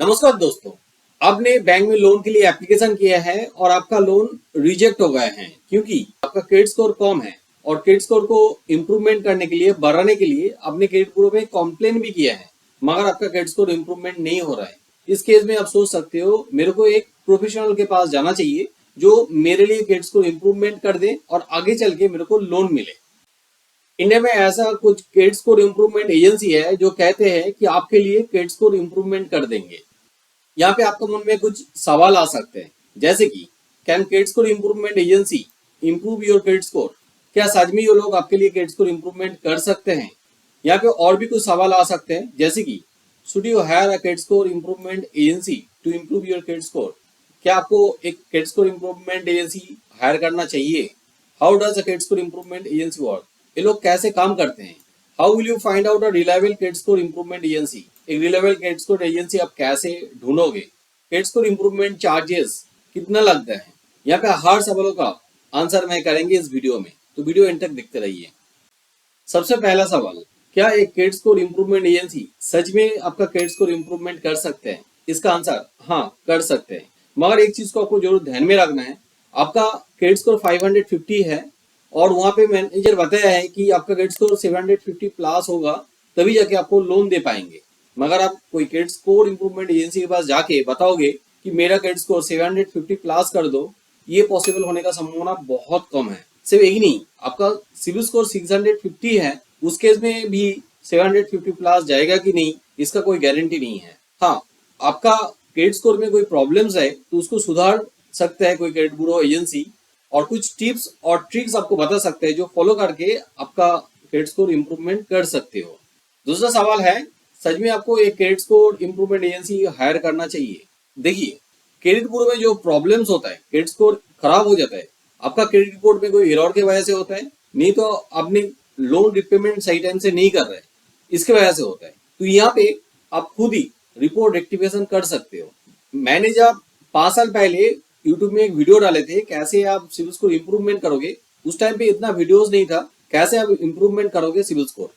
नमस्कार दोस्तों। आपने बैंक में लोन के लिए एप्लीकेशन किया है और आपका लोन रिजेक्ट हो गया है क्योंकि आपका क्रेडिट स्कोर कम है और क्रेडिट स्कोर को इम्प्रूवमेंट करने के लिए बढ़ाने के लिए आपने क्रेडिट ब्यूरो में कंप्लेन भी किया है, मगर आपका क्रेडिट स्कोर इम्प्रूवमेंट नहीं हो रहा है। इस केस में आप सोच सकते हो मेरे को एक प्रोफेशनल के पास जाना चाहिए जो मेरे लिए क्रेडिट स्कोर इम्प्रूवमेंट कर दे और आगे चल के मेरे को लोन मिले। इंडिया में ऐसा कुछ क्रेडिट स्कोर इम्प्रूवमेंट एजेंसी है जो कहते हैं कि आपके लिए क्रेडिट स्कोर इम्प्रूवमेंट कर देंगे। यहाँ पे आपके मन में कुछ सवाल आ सकते हैं, जैसे कि can credit score improvement agency improve your credit score? क्या सच में ये लोग आपके लिए क्रेडिट स्कोर इम्प्रूवमेंट कर सकते हैं? यहाँ पे और भी कुछ सवाल आ सकते हैं, जैसे कि should you hire a credit score improvement agency to improve your credit score? क्या आपको एक credit score improvement agency hire करना चाहिए? How does a credit score improvement agency work? ये लोग कैसे काम करते हैं? How will you find out a reliable credit score improvement agency? एक रिलायबल क्रेडिट स्कोर एजेंसी आप कैसे ढूंढोगे? क्रेडिट स्कोर इम्प्रूवमेंट चार्जेस कितना लगता है? यहाँ पे हर सवालों का आंसर मैं करेंगे इस वीडियो में, तो वीडियो एंड तक देखते रहिए। सबसे पहला सवाल, क्या एक क्रेडिट स्कोर इम्प्रूवमेंट एजेंसी सच में आपका क्रेडिट स्कोर इम्प्रूवमेंट कर सकते हैं? इसका आंसर हाँ, कर सकते हैं, मगर एक चीज को आपको जरूर ध्यान में रखना है। आपका क्रेडिट स्कोर 550 है और वहां पे मैनेजर बताया है कि आपका क्रेडिट स्कोर 750 प्लस होगा, तभी जाके आपको लोन दे पाएंगे। मगर आप कोई क्रेडिट स्कोर इम्प्रूवमेंट एजेंसी के पास जाके बताओगे कि मेरा क्रेडिट स्कोर 750 प्लस कर दो, ये पॉसिबल होने का संभावना बहुत कम है। सिर्फ यही नहीं, आपका सिविल स्कोर 650 है, उस केस में भी 750 प्लस जाएगा कि नहीं इसका कोई गारंटी नहीं है। हाँ, आपका क्रेडिट स्कोर में कोई प्रॉब्लम्स है तो उसको सुधार सकता है कोई क्रेडिट ब्यूरो एजेंसी, और कुछ टिप्स और ट्रिक्स आपको बता सकते हैं जो फॉलो करके आपका क्रेडिट स्कोर इम्प्रूवमेंट कर सकते हो। दूसरा सवाल है, सच में आपको एक credit score improvement agency hire करना चाहिए? देखिए, क्रेडिट ब्यूरो में जो प्रॉब्लम्स होता है, क्रेडिट स्कोर खराब हो जाता है, आपका क्रेडिट रिपोर्ट में कोई एरर की वजह से होता है, नहीं तो आपने लोन रिपेमेंट सही टाइम से नहीं कर रहे, इसके वजह से होता है। तो यहाँ पे आप खुद ही रिपोर्ट रेक्टिफिकेशन कर सकते हो। मैंने जब 5 साल पहले यूट्यूब में एक वीडियो डाले थे कैसे आप सिविल स्कोर इम्प्रूवमेंट करोगे, उस टाइम पे इतना वीडियोस नहीं था कैसे आप इम्प्रूवमेंट करोगे सिविल स्कोर।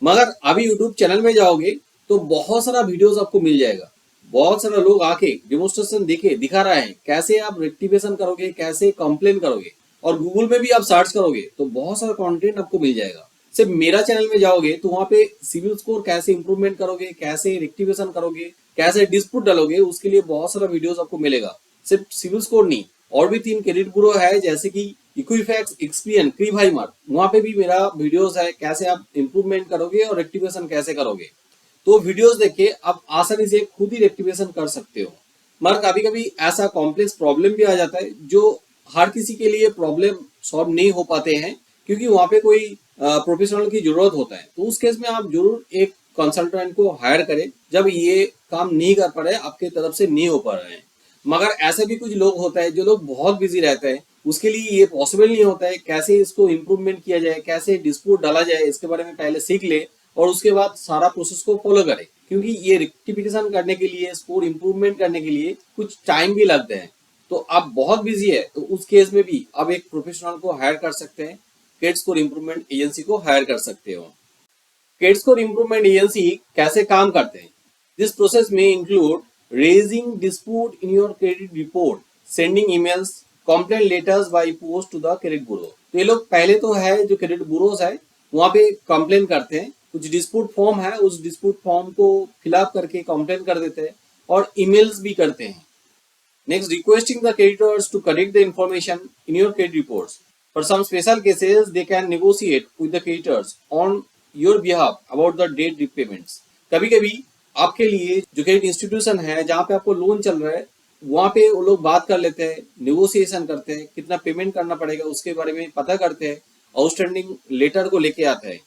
मगर अभी यूट्यूब चैनल में जाओगे तो बहुत सारा वीडियोस आपको मिल जाएगा। बहुत सारे लोग आके डेमोस्ट्रेशन देखे दिखा रहा है कैसे आप रेक्टिफिकेशन करोगे, कैसे कंप्लेन करोगे, और गूगल में भी आप सर्च करोगे तो बहुत सारा कंटेंट आपको मिल जाएगा। सिर्फ मेरा चैनल में जाओगे तो वहां पे सिविल स्कोर कैसे इंप्रूवमेंट करोगे, कैसे रेक्टिफिकेशन करोगे, कैसे डिस्प्यूट डालोगे, उसके लिए बहुत सारा वीडियोस आपको मिलेगा। सिर्फ सिविल स्कोर नहीं, और भी 3 क्रेडिट ब्यूरो है जैसे कि इक्विफैक्स, एक्सपीरियन, क्रीभाईमार्ट, वहां पे भी मेरा वीडियोस है कैसे आप इंप्रूवमेंट करोगे और रेक्टिफिकेशन कैसे करोगे। तो वीडियोस देख के आप आसानी से खुद ही रेक्टिफिकेशन कर सकते हो। मगर कभी कभी ऐसा कॉम्प्लेक्स प्रॉब्लम भी आ जाता है जो हर किसी के लिए प्रॉब्लम सॉल्व नहीं हो पाते हैं, क्योंकि वहां पे कोई प्रोफेशनल की जरूरत होता है। तो उस केस में आप जरूर एक कंसल्टेंट को हायर करें जब ये काम नहीं कर पा रहे, आपके तरफ से नहीं हो पा रहे हैं। मगर ऐसे भी कुछ लोग होता है जो लोग बहुत बिजी रहते हैं, उसके लिए ये पॉसिबल नहीं होता है कैसे इसको इम्प्रूवमेंट किया जाए, कैसे डिस्प्यूट डाला जाए, इसके बारे में पहले सीख ले और उसके बाद सारा प्रोसेस को फॉलो करे, क्योंकि ये रेक्टिफिकेशन करने के लिए, स्कोर इम्प्रूवमेंट करने के लिए कुछ टाइम भी लगते हैं। तो आप बहुत बिजी है तो उस केस में भी आप एक प्रोफेशनल को हायर कर सकते हैं, क्रेडिट स्कोर इम्प्रूवमेंट एजेंसी को हायर कर सकते हो। क्रेडिट स्कोर इम्प्रूवमेंट एजेंसी कैसे काम करते हैं? दिस प्रोसेस में include raising dispute in your credit report, sending emails, complaint letters by post to the credit bureau. तो ये लोग पहले तो है जो क्रेडिट ब्यूरोस है वहां पे कंप्लेन करते हैं, कुछ डिस्प्यूट फॉर्म है उस डिस्प्यूट फॉर्म को फिलअप करके कंप्लेन कर देते हैं और ईमेल्स भी करते हैं। Next, requesting the creditors to correct the information in your credit reports. For some special cases, they can negotiate with the creditors on your behalf about the debt repayments. कभी कभी आपके लिए जो क्रेडिट इंस्टीट्यूशन है जहाँ पे आपको loan चल रहा है, वहाँ पे वो लोग बात कर लेते हैं, नेगोशिएशन करते हैं, कितना पेमेंट करना पड़ेगा उसके बारे में पता करते हैं, आउटस्टैंडिंग लेटर को लेके आते हैं।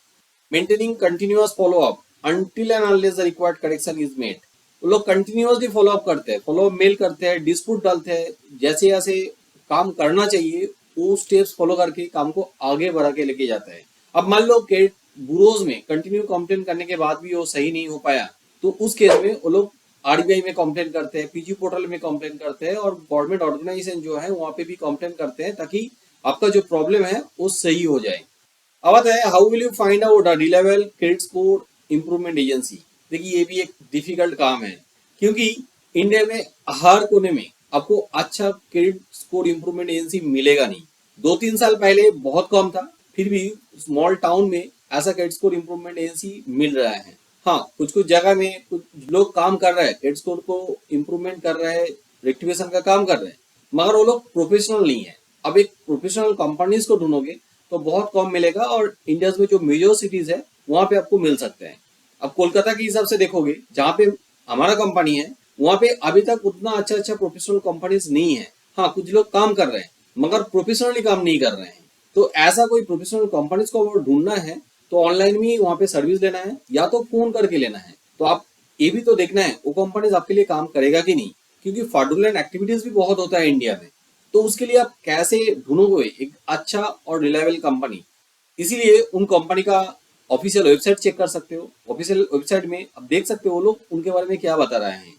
Maintaining continuous follow up until and unless the required correction is made. वो लोग कंटिन्यूअसली फॉलो अप करते हैं, फॉलो अप मेल करते हैं, डिस्प्यूट डालते हैं, जैसे जैसे काम करना चाहिए वो स्टेप्स फॉलो करके काम को आगे बढ़ा के लेके जाता है। अब मान लो कि ब्यूरोज में कंटिन्यू कंप्लेन करने के बाद भी वो सही नहीं हो पाया, तो उस केस में वो लोग आरबीआई में कंप्लेन करते हैं, पीजी पोर्टल में कंप्लेन करते हैं और गवर्नमेंट ऑर्गेनाइजेशन जो है वहां पे भी कंप्लेन करते हैं ताकि आपका जो प्रॉब्लम है वो सही हो जाए। अब आता है how will you find out a reliable credit score improvement agency. देखिए ये भी एक डिफिकल्ट काम है, क्योंकि इंडिया में हर कोने में आपको अच्छा क्रेडिट स्कोर इम्प्रूवमेंट एजेंसी मिलेगा नहीं। 2-3 साल पहले बहुत कम था, फिर भी स्मॉल टाउन में ऐसा क्रेडिट स्कोर इम्प्रूवमेंट एजेंसी मिल रहा है। हाँ, कुछ कुछ जगह में कुछ लोग काम कर रहे हैं, क्रेडिट स्कोर को इम्प्रूवमेंट कर रहे हैं, रेक्टिफिकेशन का काम कर रहे हैं, मगर वो लोग प्रोफेशनल नहीं है। अब एक प्रोफेशनल कंपनीज को ढूंढोगे तो बहुत कम मिलेगा, और इंडिया में जो मेजर सिटीज है वहां पे आपको मिल सकते हैं। अब कोलकाता के हिसाब से देखोगे, जहाँ पे हमारा कंपनी है, वहां पे अभी तक उतना अच्छा अच्छा प्रोफेशनल कंपनीज नहीं है। हाँ, कुछ लोग काम कर रहे हैं मगर प्रोफेशनली काम नहीं कर रहे हैं। तो ऐसा कोई प्रोफेशनल कंपनीज को अगर ढूंढना है तो ऑनलाइन में वहां पे सर्विस लेना है या तो फोन करके लेना है। तो आप ये भी तो देखना है वो कंपनीज आपके लिए काम करेगा कि नहीं, क्योंकि फ्रॉडुलेंट एक्टिविटीज भी बहुत होता है इंडिया में। तो उसके लिए आप कैसे ढूंढोगे एक अच्छा और रिलायबल कंपनी? इसीलिए उन कंपनी का ऑफिशियल वेबसाइट चेक कर सकते हो। ऑफिशियल वेबसाइट में आप देख सकते हो वो लोग उनके बारे में क्या बता रहे हैं।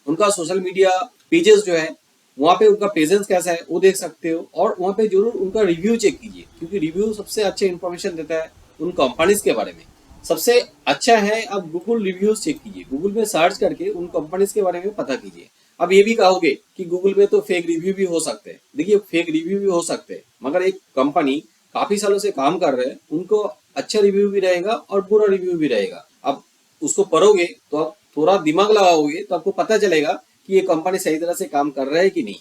उनका सोशल मीडिया पेजेस जो है वहाँ पे उनका प्रेजेंस कैसा है वो देख सकते हो, और वहाँ पे जरूर उनका रिव्यू चेक कीजिए, क्योंकि रिव्यू सबसे अच्छे इन्फॉर्मेशन देता है उन कंपनीज के बारे में। सबसे अच्छा है आप गूगल रिव्यूज चेक कीजिए, गूगल में सर्च करके उन कंपनीज के बारे में पता कीजिए। अब ये भी कहोगे कि गूगल में तो फेक रिव्यू भी हो सकते हैं। देखिए, फेक रिव्यू भी हो सकते हैं, मगर एक कंपनी काफी सालों से काम कर रहे हैं, उनको अच्छा रिव्यू भी रहेगा और बुरा रिव्यू भी रहेगा। अब उसको पढ़ोगे तो आप थोड़ा दिमाग लगाओगे तो आपको पता चलेगा कि ये कंपनी सही तरह से काम कर रहा है कि नहीं।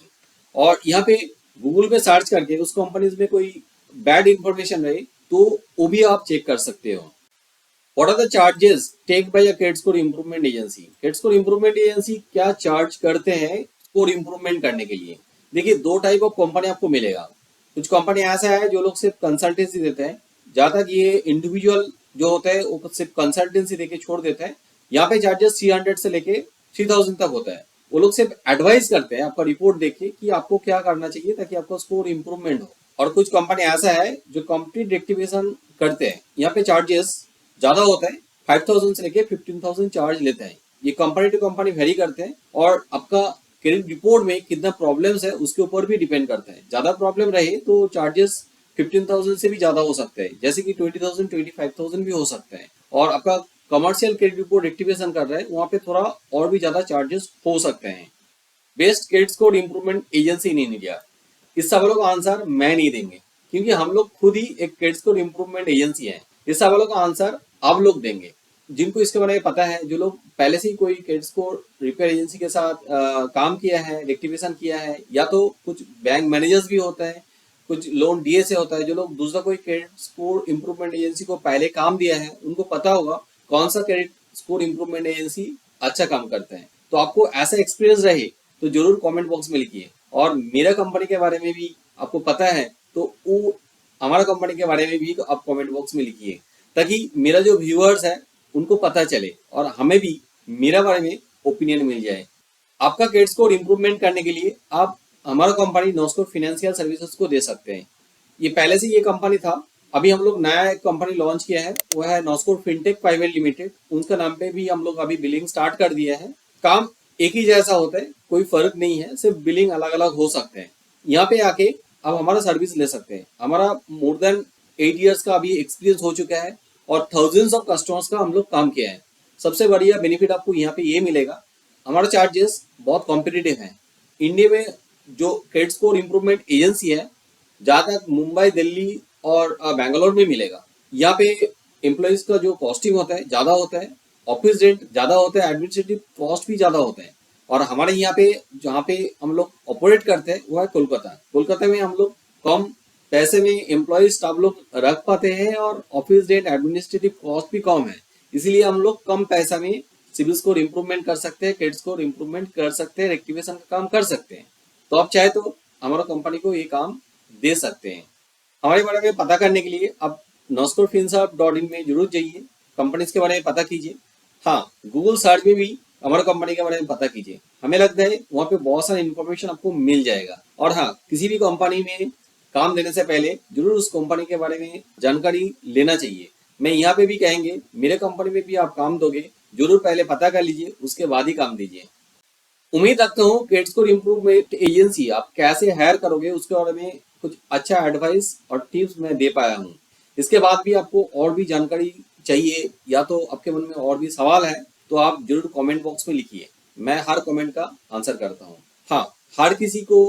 और यहाँ पे गूगल पे सर्च करके उस कंपनीज में कोई बैड इंफॉर्मेशन रहे तो वो भी आप चेक कर सकते हो। What are the charges take by a credit score improvement agency? Credit score improvement agency क्या चार्ज करते हैं स्कोर इंप्रूवमेंट करने के लिए? देखिए, दो टाइप ऑफ कंपनी आपको मिलेगा। कुछ कंपनी ऐसा है जो लोग सिर्फ कंसल्टेंसी देते हैं, जहाँ तक ये इंडिविजुअल जो होता है वो सिर्फ कंसल्टेंसी देके छोड़ देता है। यहाँ पे चार्जेस 300 से लेके 3000 तक होता है। वो लोग सिर्फ एडवाइस करते हैं आपका रिपोर्ट देख के कि आपको क्या करना चाहिए ताकि आपका स्कोर इंप्रूवमेंट हो। और कुछ कंपनी ऐसा है जो कंप्लीट रेक्टिफिकेशन करते हैं, यहाँ पे चार्जेस ज्यादा होता है, 5000 से लेके 15000 चार्ज लेते हैं। ये कंपनी टू कंपनी वेरी करते हैं, और आपका क्रेडिट रिपोर्ट में कितना प्रॉब्लम्स है उसके ऊपर भी डिपेंड करता है। ज्यादा प्रॉब्लम रहे तो चार्जेस 15000 से भी ज्यादा हो सकते हैं, जैसे कि 20000 25,000 भी हो सकते हैं। और आपका कमर्शियल क्रेडिट रिपोर्ट एक्टिवेशन कर रहे हैं वहाँ पे थोड़ा और भी ज्यादा चार्जेस हो सकते हैं। Best credit score improvement agency in India, इस सवालों का आंसर मैं नहीं देंगे, क्योंकि हम लोग खुद ही एक क्रेडिट स्कोर इंप्रूवमेंट एजेंसी है। इस सवालों का आंसर आप लोग देंगे जिनको इसके बारे में पता है, जो लोग पहले से ही कोई क्रेडिट स्कोर रिपेयर एजेंसी के साथ काम किया है, रेक्टिफिकेशन किया है, या तो कुछ बैंक मैनेजर्स भी होता है, कुछ लोन डीए से होता है, जो लोग दूसरा कोई क्रेडिट स्कोर इंप्रूवमेंट एजेंसी को पहले काम दिया है, उनको पता होगा कौन सा क्रेडिट स्कोर इंप्रूवमेंट एजेंसी अच्छा काम करता है। तो आपको ऐसा एक्सपीरियंस रहे तो जरूर कमेंट बॉक्स में लिखिए। और मेरा कंपनी के बारे में भी आपको पता है तो वो हमारा कंपनी के बारे में भी आप कमेंट बॉक्स में लिखिए, ताकि मेरा जो व्यूअर्स है उनको पता चले और हमें भी मेरा बारे में ओपिनियन मिल जाए। आपका क्रेडिट स्कोर इंप्रूवमेंट करने के लिए आप हमारा कंपनी नॉस्कोर फाइनेंशियल सर्विसेज को दे सकते हैं। ये पहले से ये कंपनी था, अभी हम लोग नया एक कंपनी लॉन्च किया है, वो है नॉस्कोर फिनटेक प्राइवेट लिमिटेड। उनका नाम पे भी हम लोग अभी बिलिंग स्टार्ट कर दिया है। काम एक ही जैसा होता है, कोई फर्क नहीं है, सिर्फ बिलिंग अलग अलग हो सकते हैं। यहाँ पे आके आप हमारा सर्विस ले सकते हैं। हमारा मोर देन 8 years का अभी एक्सपीरियंस हो चुका है और थाउजेंड्स ऑफ कस्टमर्स का हम लोग काम किया है। सबसे बढ़िया बेनिफिट आपको यहाँ पे ये मिलेगा, हमारा चार्जेस बहुत कॉम्पिटिटिव है। इंडिया में जो क्रेडिट स्कोर इंप्रूवमेंट एजेंसी है, जहाँ तक मुंबई, दिल्ली और बैंगलोर में मिलेगा। यहाँ पे एम्प्लॉयज का जो कॉस्टिंग होता है ज़्यादा होता है, ऑफिस रेंट ज़्यादा होता है, एडमिनिस्ट्रेटिव कॉस्ट भी ज़्यादा होता है। और हमारे यहाँ पे जहाँ पे हम लोग ऑपरेट करते हैं वो है कोलकाता। कोलकाता में हम लोग कम पैसे में एम्प्लॉय स्टाफ लोग रख पाते हैं, और ऑफिस रेंट, एडमिनिस्ट्रेटिव कॉस्ट भी कम है। इसीलिए हम लोग कम पैसा में सिविल स्कोर इंप्रूवमेंट कर सकते हैं, क्रेडिट स्कोर इंप्रूवमेंट कर सकते हैं, रेक्टिफिकेशन का काम कर सकते हैं। तो आप चाहे तो हमारा कंपनी को ये काम दे सकते हैं। हमारे बारे में पता करने के लिए आप noscorefinserv.in में जरूर जाइए, कंपनीज के बारे में पता कीजिए। हाँ, गूगल सर्च में भी हमारा कंपनी के बारे में पता कीजिए, हमें लगता है वहाँ पे बहुत सारी इन्फॉर्मेशन आपको मिल जाएगा। और हाँ, किसी भी कंपनी में काम देने से पहले जरूर उस कंपनी के बारे में जानकारी लेना चाहिए। मैं यहाँ पे भी कहेंगे, मेरे कंपनी में भी आप काम दोगे जरूर पहले पता कर लीजिए, उसके बाद ही काम दीजिए। उम्मीद रखता हूँ क्रेडिट स्कोर इंप्रूवमेंट एजेंसी आप कैसे हायर करोगे उसके बारे में कुछ अच्छा एडवाइस और टिप्स मैं दे पाया हूँ। इसके बाद भी आपको और भी जानकारी चाहिए या तो आपके मन में और भी सवाल है तो आप जरूर कमेंट बॉक्स में लिखिए। मैं हर कमेंट का आंसर करता हूँ। हाँ, हर किसी को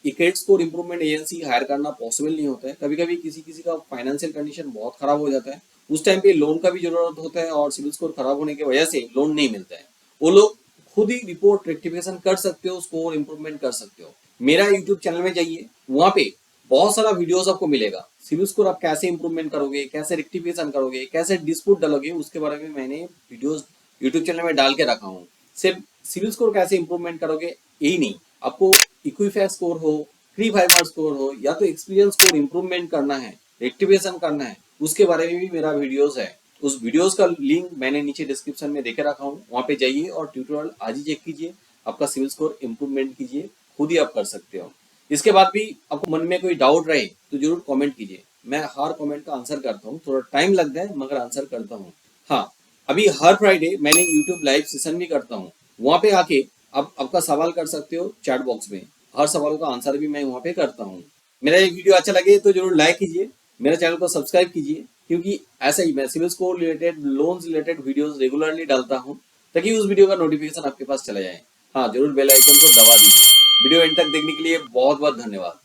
ये credit score improvement agency hire करना पॉसिबल नहीं होता है। कभी कभी किसी किसी का फाइनेंशियल कंडीशन बहुत खराब हो जाता है, उस टाइम पे लोन का भी जरूरत होता है और सिविल स्कोर खराब होने की वजह से लोन नहीं मिलता है। वो लोग खुद ही रिपोर्ट रेक्टिफिकेशन कर सकते हो, स्कोर इंप्रूवमेंट कर सकते हो। मेरा यूट्यूब चैनल में जाइए, वहां पे बहुत सारा वीडियोस आपको मिलेगा। सिविल स्कोर आप कैसे इंप्रूवमेंट करोगे, कैसे रेक्टिफिकेशन करोगे, कैसे डिस्प्यूट डालोगे, उसके बारे में मैंने वीडियोस यूट्यूब चैनल में डाल के रखा हूँ। सिर्फ सिविल स्कोर कैसे इंप्रूवमेंट करोगे यही नहीं, आपको इक्विफैक्स स्कोर हो, प्री फाइबर स्कोर हो, या तो एक्सपीरियंस स्कोर इंप्रूवमेंट करना है, रेक्टिफिकेशन करना है, उसके बारे में भी मेरा वीडियोस है। उस वीडियोस का लिंक मैंने नीचे डिस्क्रिप्शन में देके रखा हूँ, वहां पे जाइए और ट्यूटोरियल आज ही चेक कीजिए। आपका सिविल स्कोर इंप्रूवमेंट कीजिए, खुद ही आप कर सकते हो। इसके बाद भी आपको मन में कोई डाउट रहे तो जरूर कमेंट कीजिए, मैं हर कमेंट का आंसर करता हूँ। थोड़ा टाइम लगता है मगर आंसर करता हूँ। हाँ, अभी हर फ्राइडे मैंने यूट्यूब लाइव सेशन भी करता हूँ, वहां पे आके आप आपका सवाल कर सकते हो चैट बॉक्स में। हर सवाल का आंसर भी मैं वहां पे करता हूँ। मेरा ये वीडियो अच्छा लगे तो जरूर लाइक कीजिए, मेरे चैनल को सब्सक्राइब कीजिए, क्योंकि ऐसा ही मैं CIBIL score related, loans related videos regularly डालता हूँ, ताकि उस वीडियो का नोटिफिकेशन आपके पास चला जाए। हाँ, जरूर बेल आइकन को दबा दीजिए। वीडियो एंड तक देखने के लिए बहुत बहुत धन्यवाद।